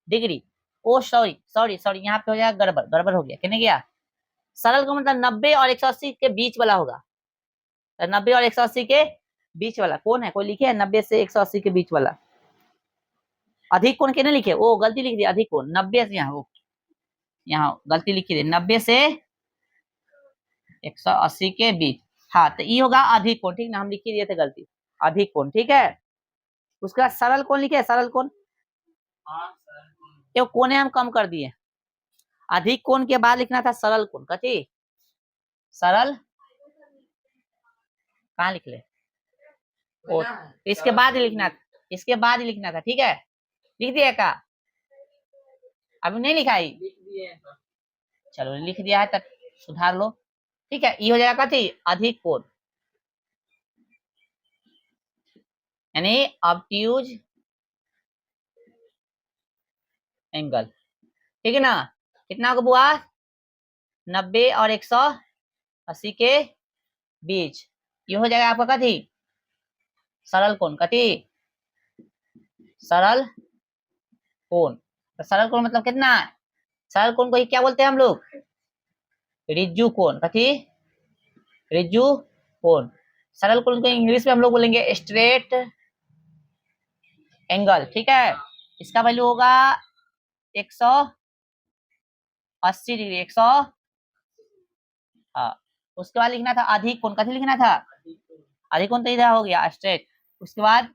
डिग्री। ओ सॉरी सॉरी सॉरी, यहाँ पे हो गया गड़बड़, गड़बड़ हो गया, कहने गया सरल कोण मतलब 90 और 180 के बीच वाला होगा। 90 और 180 के बीच वाला कौन है, कोई लिखे है 90 से 180 के बीच वाला, अधिक कोण के नहीं लिखे, वो गलती लिख दिया, अधिक कोण 90 से, यहाँ गलती लिखी थी 90 से 180 के बीच। हाँ, तो ये होगा अधिक कोण। ठीक ना, हम लिख दिए थे गलती, अधिक कोण। ठीक है। उसके बाद सरल कोण लिखे, सरल कोण ये कोने हम कम कर दिए, अधिक कोण के बाद लिखना था सरल कोण, कथी सरल, कहाँ लिख ले इसके बाद ही लिखना था, इसके बाद ही लिखना था, ठीक है लिख दिया का, अभी नहीं लिखा ही, चलो लिख दिया है तब सुधार लो, ठीक है ये हो जाएगा कथी अधिक कोण, यानी ऑब्ट्यूज एंगल, ठीक है ना, कितना को बुआ 90 और 180 के बीच, ये हो जाएगा आपका कथी सरल कोण, कथी सरल कोण, तो सरल कोण मतलब कितना, सरल कोण को ही क्या बोलते हैं हम लोग रिज्जु कोण, कथी रिज्जु कोण, सरल कोण को इंग्लिश में हम लोग बोलेंगे स्ट्रेट एंगल, ठीक है इसका वैल्यू होगा 180 डिग्री 100, हाँ उसके बाद लिखना था अधिक कोण, कथी लिखना था अधिक कोण, तो इधर हो गया स्ट्रेट, उसके बाद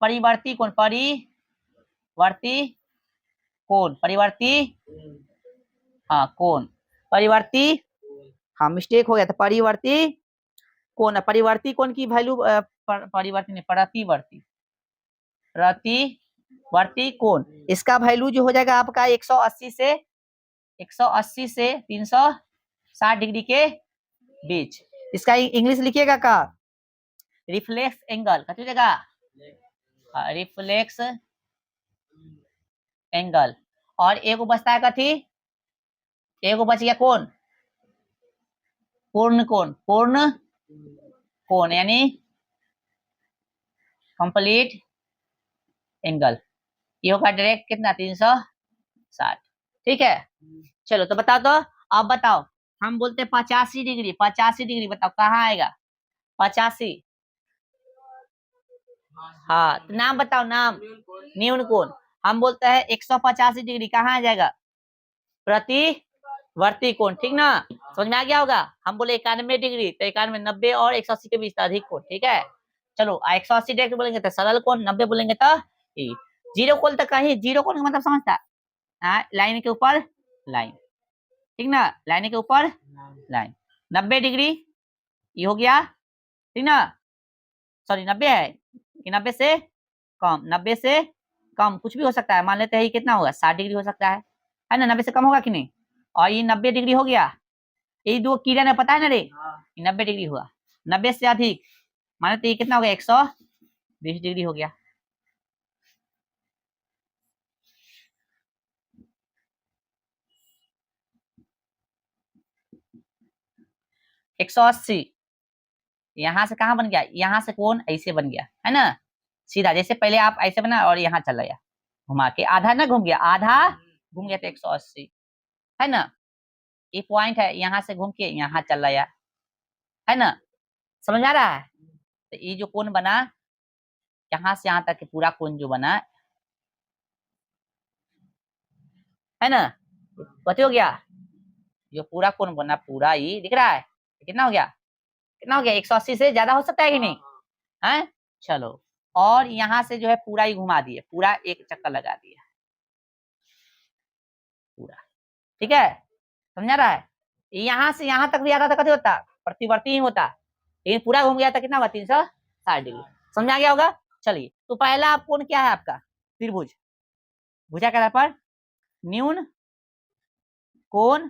परिवर्ती कोण, परिवर्ती कोण, परिवर्ती हाँ कोण, परिवर्ती हाँ मिस्टेक हो गया था, परिवर्ती कोण, परिवर्ती कोण की वैल्यू परिवर्ती नहीं प्रतिवर्ती, प्रतिवर्ती कोण इसका वैल्यू जो हो जाएगा आपका 180 से 360 डिग्री के बीच, इसका इंग्लिश लिखिएगा का रिफ्लेक्स एंगल, कथी जगह रिफ्लेक्स एंगल, और एगो बचता है कथी, एगो बच गया कौन पूर्ण कोण, पूर्ण कोण यानी कंप्लीट एंगल, ये होगा डायरेक्ट कितना 360, ठीक है चलो तो बताओ, तो अब बताओ हम बोलते हैं 85 डिग्री, 85 डिग्री बताओ कहाँ आएगा 85, हाँ तो नाम बताओ नाम, न्यून कोण, हम बोलते हैं 185 डिग्री कहाँ आ जाएगा प्रतिवर्ती कोण, ठीक ना समझ में आ गया होगा, हम बोले 91 डिग्री तो 91 90 और 180 के बीच अधिक कोण, ठीक है चलो 180 डायरेक्ट बोलेंगे तो सरल कोण, 90 बोलेंगे तो जीरो कोण, तो कहीं जीरो कोण का मतलब समझता लाइन के ऊपर लाइन, ठीक ना लाइन के ऊपर लाइन, 90 डिग्री ये हो गया, ठीक ना सॉरी 90 है कि 90 से कम, 90 से कम कुछ भी हो सकता है, मान लेते हैं कितना होगा 60 डिग्री हो सकता है ना, 90 से कम होगा कि नहीं, और ये 90 डिग्री हो गया, ये दो किरण है पता है ना रे, 90 डिग्री हुआ, 90 से अधिक मान लेते ये कितना हो गया 120 डिग्री हो गया, एक सौ अस्सी यहाँ से कहाँ बन गया, यहाँ से कोण ऐसे बन गया है ना सीधा, जैसे पहले आप ऐसे बना और यहाँ चला गया घुमा के, आधा ना घूम गया, आधा घूम गया तो 180 है ना, ये पॉइंट है यहाँ से घूम के यहाँ चला गया है ना, समझ आ रहा है, तो ये जो कोण बना यहाँ से यहाँ तक के पूरा कोण जो बना है ना, कथी हो गया जो पूरा कोण बना पूरा ही दिख रहा है, कितना हो गया, कितना हो गया 180 से ज्यादा हो सकता है कि नहीं है, चलो और यहाँ से जो है पूरा ही घुमा दिए, पूरा एक चक्कर लगा दिया पूरा, ठीक है समझा रहा है, यहाँ से यहाँ तक भी आता था कथी होता प्रतिवर्ती ही होता, लेकिन पूरा घूम गया था कितना हुआ 360 डिग्री, समझ आ गया होगा, चलिए तो पहला कोण क्या है आपका त्रिभुज, भुजा के आधार पर न्यून कोण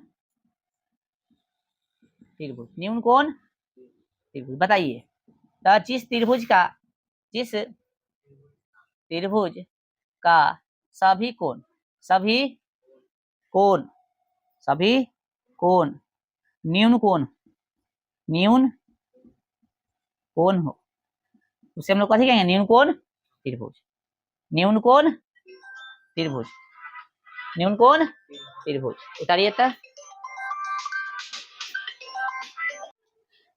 त्रिभुज, न्यून कोण त्रिभुज, बताइए तो जिस त्रिभुज का सभी कोण सभी कोण न्यून कोण हो उसे हम लोग कथी कहेंगे न्यून कोण त्रिभुज, न्यून कोण त्रिभुज, न्यून कोण त्रिभुज, उतारिए तो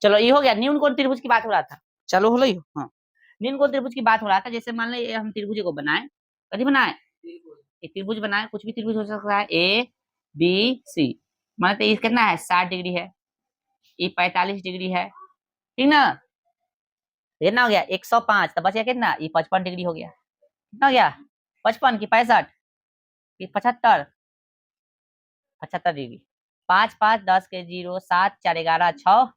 चलो ये हो गया न्यून कोण त्रिभुज की बात हो रहा था, चलो हो रही हाँ न्यून कोण त्रिभुज की बात हो रहा था, जैसे मान लो हम त्रिभुज को बनाए, कथी बनाए एक त्रिभुज बनाए, कुछ भी त्रिभुज हो सकता है ए बी सी, मान तो ये कितना है 60 डिग्री है, ये 45 डिग्री है, ठीक ना कितना हो गया 105, तो बच गया कितना ये 55 डिग्री हो गया, कितना हो गया 55 की 65 की 75 78 डिग्री। 5 5 10 के 0 7 4 11 6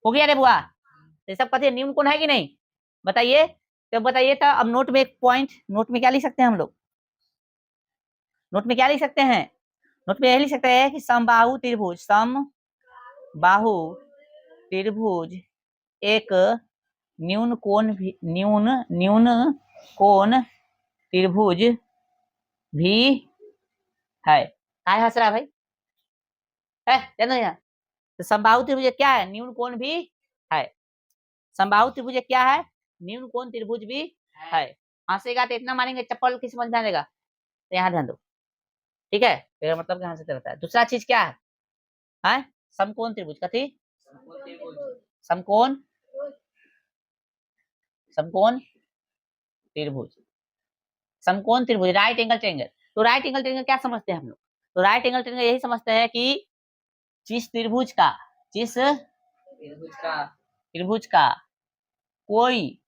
हो गया रे बुआ। तो ये सब कथी न्यून कोण है कि नहीं बताइए। तो बताइए था अब नोट में एक पॉइंट, नोट में क्या लिख सकते हैं हम लोग, नोट में क्या लिख सकते हैं, नोट में यही लिख सकते हैं कि समबाहु त्रिभुज, समबाहु त्रिभुज एक न्यून कोण भी, न्यून कोण त्रिभुज भी है। काय हंस रहा भाई है जानो यहाँ। तो समबाहु त्रिभुज क्या है, न्यून कोण भी है। समबाहु त्रिभुज क्या है, न्यून कोण त्रिभुज भी है। हंसेगा तो इतना मारेंगे चप्पल किस समझ में आएगा, तो यहाँ ध्यान दो, ठीक है। मेरा मतलब यहाँ से रहता है। दूसरा चीज क्या है समकोण त्रिभुज, कथी समकोण, समकोण त्रिभुज, समकोण त्रिभुज राइट एंगल ट्रायंगल। तो राइट एंगल ट्रायंगल क्या समझते हैं हम लोग, तो राइट एंगल ट्रायंगल यही समझते हैं कि जिस त्रिभुज का, जिस त्रिभुज का कोई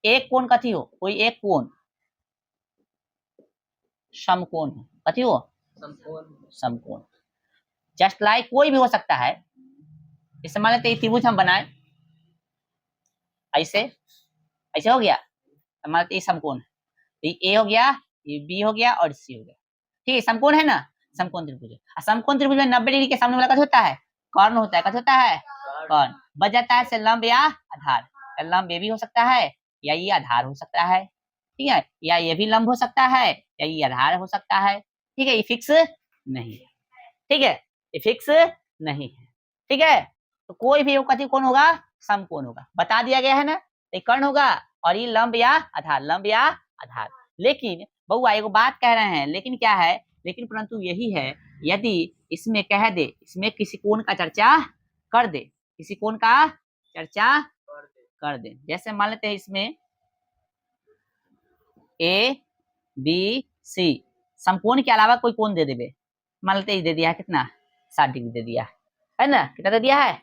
एक कोण कथी हो, कोई एक कोण समकोण हो, कथी हो समकोण। जस्ट लाइक कोई भी हो सकता है, जैसे मान लेते त्रिभुज हम बनाए ऐसे, ऐसे हो गया, मान लेते समकोण, ए हो गया, ये बी हो गया और सी हो गया, ठीक है समकोण है ना, समकोण त्रिभुज है। समकोण त्रिभुज में 90 डिग्री के सामने वाला कथी होता है, कर्ण होता है, कथी होता है कर्ण। बच जाता है से लंब या आधार, लंब ये भी हो सकता है या ये आधार हो सकता है, ठीक है, या ये भी लंब हो सकता है या ये आधार हो सकता है, ठीक है, ये फिक्स नहीं है, ठीक है, ये फिक्स नहीं है, ठीक है। तो कोई भी कथी कोण होगा, समकोण होगा, बता दिया गया है ना, ये कर्ण होगा और ये लंब या आधार, लंब या आधार। लेकिन बउआ एगो बात कह रहे हैं, लेकिन क्या है, लेकिन परंतु यही है यदि इसमें कह दे, इसमें किसी कोण का चर्चा कर दे, किसी कोण का चर्चा कर दे, जैसे मान लेते हैं इसमें ए बी सी, समकोण के अलावा कोई कोण दे देवे, मान लेते दे दिया है कितना 60 डिग्री दे दिया है ना, कितना दे दिया है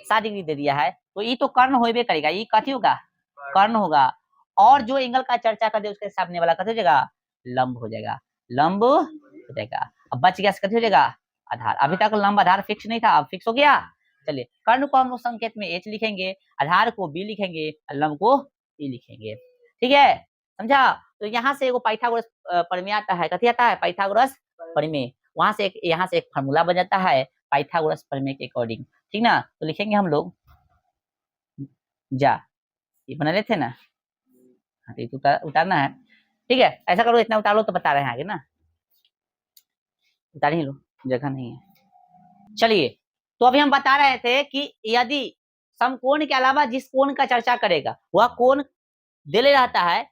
60 डिग्री दे दिया है, तो ये तो कर्ण होबे करेगा, ये कथी होगा कर्ण होगा, और जो एंगल का चर्चा कर दे उसके सामने वाला कथी हो जाएगा लंब हो जाएगा, लंब हो जाएगा। अब बच गया कथी हो जाएगा आधार, अभी तक लंब आधार फिक्स नहीं था, अब फिक्स हो गया। चलिए कर्ण को हम लोग संकेत में एच लिखेंगे, आधार को बी लिखेंगे, लंब को ई लिखेंगे, ठीक है समझा। तो यहाँ से एगो पाइथागोरस प्रमेय आता है, कथी आता है पाइथागोरस प्रमेय, वहां से एक, यहाँ से एक फार्मूला बन जाता है पाइथागोरस प्रमेय के अकॉर्डिंग, ठीक ना। तो लिखेंगे हम लोग जा, ये बना लेते ना, हाँ तो उतारना है, ठीक है, ऐसा करो इतना उतार लो तो बता रहे हैं आगे ना, उतार ही लो जगह नहीं है। चलिए तो अभी हम बता रहे थे कि यदि समकोण के अलावा जिस कोण का चर्चा करेगा वह कोण दे ले रहता है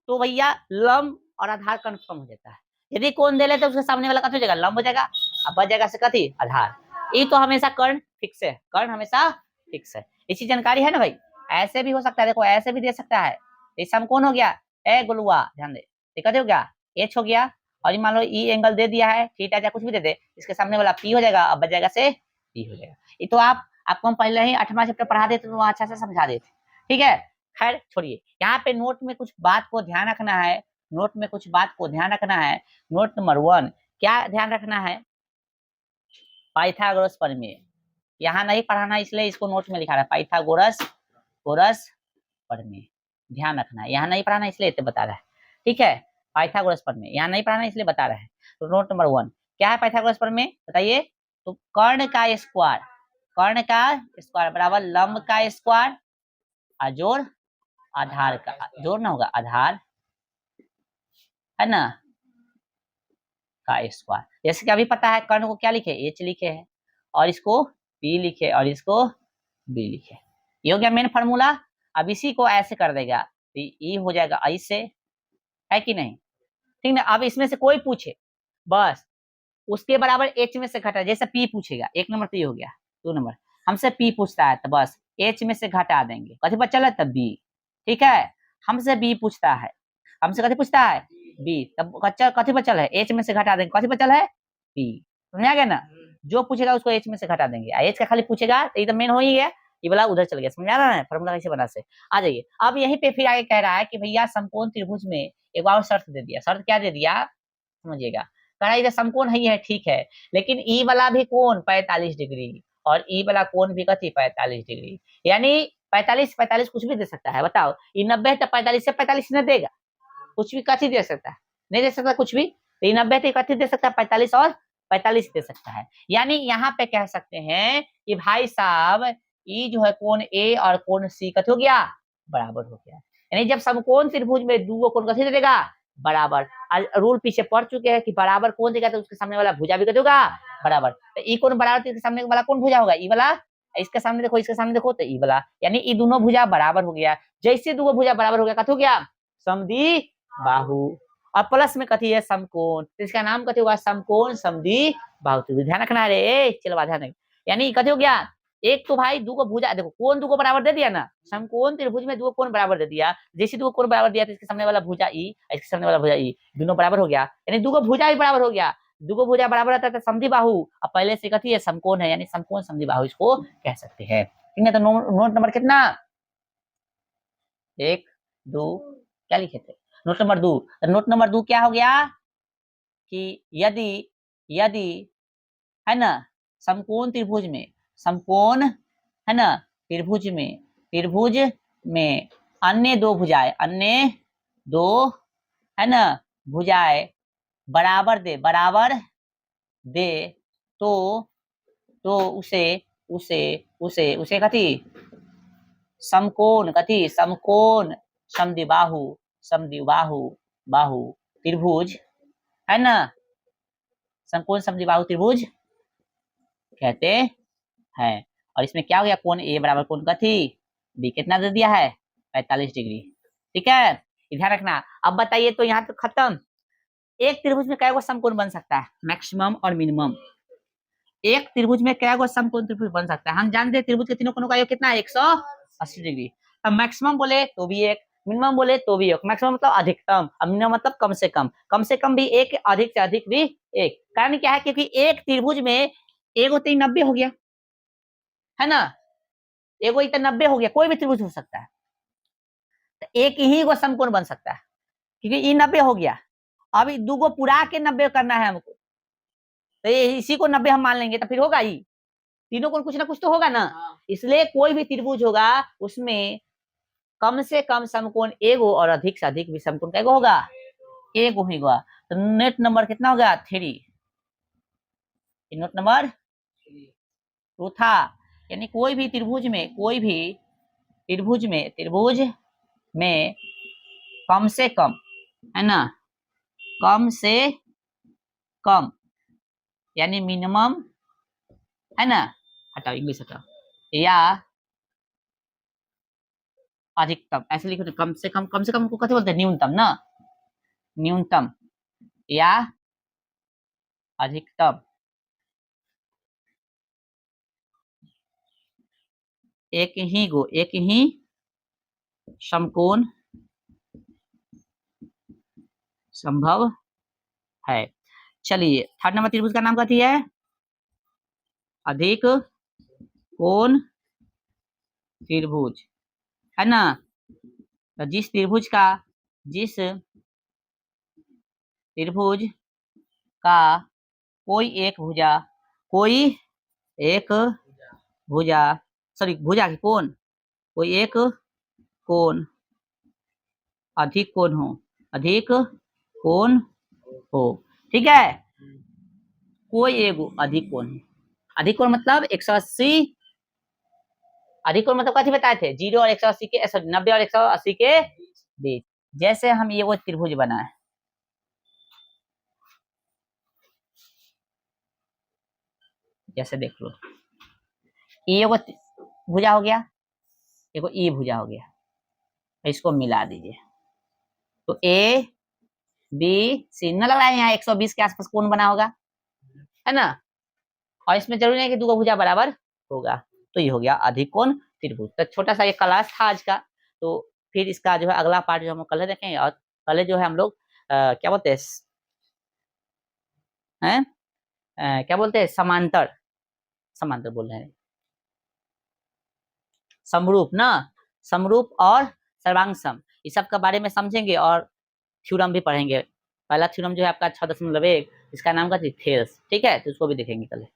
तो भैया लंब और आधार कंफर्म हो जाता है। यदि कोण दे ले तो उसके सामने वाला कथी हो जाएगा लंब हो जाएगा, अब बच जाएगा से कथी आधार। ये तो हमेशा कर्ण फिक्स है, कर्ण हमेशा फिक्स है, इसी जानकारी है ना भाई। ऐसे भी हो सकता है, देखो ऐसे भी दे सकता है, ये समकोण हो गया ए गुलुआ ध्यान दे, ये कथी हो गया एच हो गया, और ये मान लो ई एंगल दे दिया है थीटा या कुछ भी दे दे, इसके सामने वाला पी हो जाएगा, अब बच जाएगा से पी हो जाएगा। ये तो आपको हम पहले ही 8वां चैप्टर पढ़ा देते तो अच्छा से समझा देते, ठीक है। खैर छोड़िए, यहाँ पे नोट में कुछ बात को ध्यान रखना है, नोट में कुछ बात को ध्यान रखना है। नोट नंबर 1 क्या ध्यान रखना है, पाइथागोरस प्रमेय यहाँ नहीं पढ़ाना इसलिए इसको नोट में लिखा रहा है, पाइथागोरस प्रमेय ध्यान रखना है, यहाँ नहीं पढ़ाना इसलिए इतने बता रहा है, ठीक है। पाइथागोरस प्रमेय यहाँ नहीं पढ़ाना इसलिए बता रहा है। तो नोट नंबर 1 क्या है पाइथागोरस प्रमेय बताइए, तो कर्ण का स्क्वायर, कर्ण का स्क्वायर बराबर लंब का स्क्वायर और जोड़ आधार का, जोड़ना होगा आधार है ना का स्क्वायर। जैसे कि अभी पता है कर्ण को क्या लिखे एच लिखे है, और इसको पी लिखे और इसको बी लिखे, ये हो गया मेन फार्मूला। अब इसी को ऐसे कर देगा तो ये हो जाएगा ऐसे, है कि नहीं, ठीक ना। अब इसमें से कोई पूछे बस उसके बराबर एच में से घटा, जैसे पी पूछेगा 1 नंबर तो ये हो गया, 2 नंबर हमसे पी पूछता है तो बस एच में से घटा देंगे, कथी बचल है तब बी, ठीक है। हमसे बी पूछता है, हमसे कथी पूछता है बी, तब कथी बचल है एच में से घटा देंगे, कथी बचल है पी, समझ आ गया ना। जो पूछेगा उसको एच में से घटा देंगे, एच का खाली पूछेगा तो ये तो मेन हो ही गया, ये वाला उधर चल गया, समझ आ रहा है फॉर्मूला कैसे बना से। आ जाइए अब यहीं पे फिर आगे कह रहा है कि भैया समकोण त्रिभुज में एक और शर्त दे दिया, शर्त क्या दे दिया समझिएगा, कह रहा है समकोण है, ठीक है, लेकिन ई वाला भी कोण 45 डिग्री और ई वाला कोण भी कथी 45 डिग्री, यानी 45 45 कुछ भी दे सकता है, बताओ ये 90 तो 45 से 45 न देगा, कुछ भी कथी दे सकता है, नहीं दे सकता कुछ भी, तो ये 90 तो कथी दे सकता है 45 और 45 दे सकता है। यानी यहाँ पे कह सकते हैं कि भाई साहब ये जो है कोण ए और कोण सी कथी हो गया, बराबर हो गया। यानी जब समकोण त्रिभुज में दो कोण कथी दे देगा, बराबर। रूल पीछे पढ़ चुके हैं कि बराबर कोण देगा तो उसके सामने वाला भुजा भी कथी होगा, बराबर। तो ई कोण बराबर तो इसके सामने वाला कौन भुजा होगा, ई वाला, इसके सामने देखो, इसके सामने देखो तो ई वाला, यानी ये दोनों भुजा बराबर हो गया। जैसे दोनों भुजा बराबर हो गया कथी हो गया, समद्वि बाहु। और प्लस में कथी है, समकोण, तो इसका नाम कथी होगा, समकोण समद्वि बाहु त्रिभुज। ध्यान रखना है रे, चलो ध्यान, यानी कथी हो गया, एक तो भाई दो को भुजा, देखो कोण दो को बराबर दे दिया ना, समकोण त्रिभुज में दो कोण बराबर दे दिया, जैसे दो कोण बराबर दिया तो इसके सामने वाला भुजा ई, इसके सामने वाला भुजा ई, दोनों बराबर हो गया, यानी दो को भुजा भी बराबर हो गया। दो को भुजा बराबर रहता है समद्वि बाहु, अब पहले से कथी है, समकोण है, यानी समकोण समद्वि बाहु इसको कह सकते हैं। ठीक है, तो नोट नंबर कितना, 1 2, क्या लिखे थे, नोट नंबर 2। नोट नंबर 2 क्या हो गया कि यदि यदि है ना समकोण त्रिभुज में, समकोण है ना त्रिभुज में अन्य दो भुजाएं, अन्य दो है ना भुजाएं बराबर दे तो उसे उसे उसे उसे कथी, समकोण कथी, समकोण समद्विबाहु बाहु त्रिभुज है ना, समकोण समद्विबाहु त्रिभुज कहते हैं। और इसमें क्या हो गया, कोण ए बराबर कोण कथी बी, कितना दे दिया है 45 डिग्री। ठीक है, ध्यान रखना। अब बताइए तो यहाँ तो खत्म, एक त्रिभुज में क्या समकोण बन सकता है, मैक्सिमम और मिनिमम। एक त्रिभुज में क्या समकोण त्रिभुज बन सकता है, हम जानते हैं त्रिभुज के तीनों कोणों का योग कितना है 180 डिग्री। अब मैक्सिमम बोले तो भी एक, मिनिमम बोले तो भी एक, मैक्सिमम मतलब अधिकतम, और मिनिमम मतलब कम से कम भी एक, अधिक से अधिक भी एक। कारण क्या है, क्योंकि एक त्रिभुज में एक होते ही 90 हो गया है ना, एक होते 90 हो गया, कोई भी त्रिभुज हो सकता है, तो एक ही को समकोण बन सकता है, क्योंकि ये 90 हो गया, अभी दो को पुरा के 90 करना है हमको, तो ये इसी को 90 हम मान लेंगे, तो फिर होगा ही, तीनों को कुछ ना कुछ तो होगा ना। इसलिए कोई भी त्रिभुज होगा उसमें कम से कम समकोण एक हो और अधिक से अधिक भी समकोण का होगा, एक होगा। तो नेट नंबर कितना होगा 3, नोट नंबर 2 था। यानी कोई भी त्रिभुज में, कोई भी त्रिभुज में कम से कम है ना, कम से कम यानी मिनिमम है ना, हटाओ इंग्लिश हटाओ, या अधिकतम, ऐसे लिखो, कम से कम को कैसे बोलते हैं, न्यूनतम ना, न्यूनतम या अधिकतम एक ही समकोण संभव है। चलिए, थर्ड नंबर त्रिभुज का नाम कथी है, अधिक कोण त्रिभुज है ना। तो जिस त्रिभुज का कोई एक भुजा सॉरी भुजा की कोण, कोई एक कोण अधिक कोण हो, ठीक है, कोई एक अधिक कोण है, अधिक कोण मतलब 180, अधिक कोण मतलब कथी बताए थे, 0 और 180 के 90 और 180 के बीच। जैसे हम ये वो त्रिभुज बना है, जैसे देख लो, ये वो भुजा हो गया, देखो ये भुजा हो गया, इसको मिला दीजिए, तो ए बी सी, न लग रहा है यहाँ 120 के आसपास कोण बना होगा है ना। और इसमें जरूरी नहीं कि दो भुजा बराबर होगा, तो ये हो गया अधिक कोण त्रिभुज। तो छोटा सा ये क्लास था आज का, तो फिर इसका जो है अगला पार्ट जो हम कल देखेंगे, और कल जो है हम लोग क्या बोलते हैं, क्या बोलते हैं, समांतर बोल रहे हैं, समरूप ना, समरूप और सर्वांग सम, इस सब के बारे में समझेंगे और थ्योरम भी पढ़ेंगे पहला थ्योरम जो है आपका 6.1, इसका नाम का थी थेल्स, ठीक है, तो इसको भी देखेंगे कल।